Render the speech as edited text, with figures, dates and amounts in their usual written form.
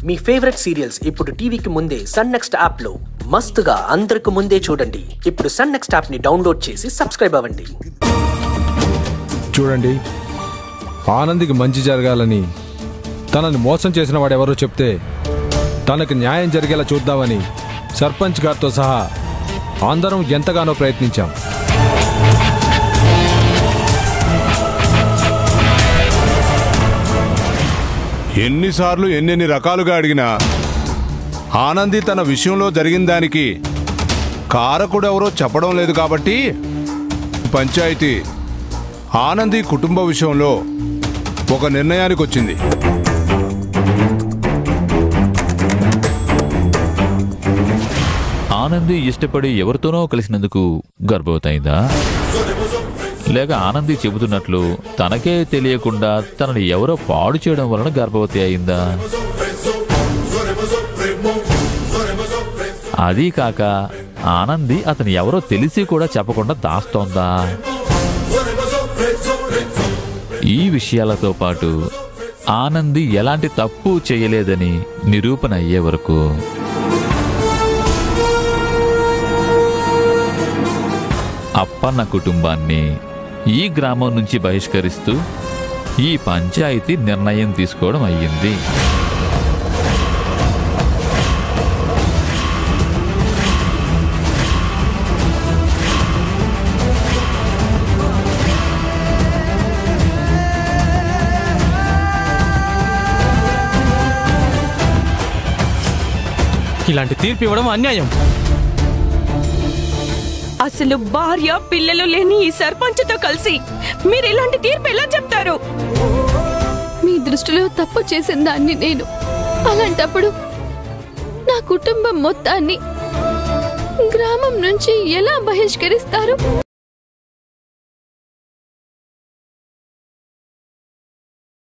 మీ favourite serials ఇప్పుడు టీవీకి ముందే సన్ నెక్స్ట్ యాప్ లో మస్తుగా అందరికి ముందే చూడండి. ఇప్పుడు సన్ నెక్స్ట్ యాప్ ని డౌన్లోడ్ చేసి సబ్స్క్రైబ్ అవ్వండి. చూడండి, ఆనందికి మంచి జరగాలని తనని మోసం చేసిన వాడెవరో చెప్తే తనకు న్యాయం జరిగేలా చూద్దామని సర్పంచ్ గారితో సహా అందరం ఎంతగానో ప్రయత్నించాం. ఎన్నిసార్లు ఎన్నెన్ని రకాలుగా అడిగినా ఆనంది తన విషయంలో జరిగిన దానికి కారకుడెవరో చెప్పడం లేదు. కాబట్టి పంచాయతీ ఆనంది కుటుంబ విషయంలో ఒక నిర్ణయానికి వచ్చింది. ఆనంది ఇష్టపడి ఎవరితోనో కలిసినందుకు గర్భవతయిందా, లేక ఆనంది చెబుతున్నట్లు తనకే తెలియకుండా తనని ఎవరో పాడు చేయడం వలన గర్భవతి అయిందా? అదీ కాక ఆనంది అతను ఎవరో తెలిసి కూడా చెప్పకుండా దాస్తోందా? ఈ విషయాలతో పాటు ఆనంది ఎలాంటి తప్పు చేయలేదని నిరూపణ అయ్యే వరకు అప్పన్న కుటుంబాన్ని ఈ గ్రామం నుంచి బహిష్కరిస్తూ ఈ పంచాయతీ నిర్ణయం తీసుకోవడం అయ్యింది. ఇలాంటి తీర్పు ఇవ్వడం అన్యాయం. అసలు భార్య పిల్లలు లేని ఈ సర్పంచ్తో కలిసి మీరు ఇలాంటి తీర్పు ఎలా చెప్తారు? మీ దృష్టిలో తప్పు చేసిన దాన్ని నేను. అలాంటప్పుడు నా కుటుంబం మొత్తాన్ని గ్రామం నుంచి ఎలా బహిష్కరిస్తారు?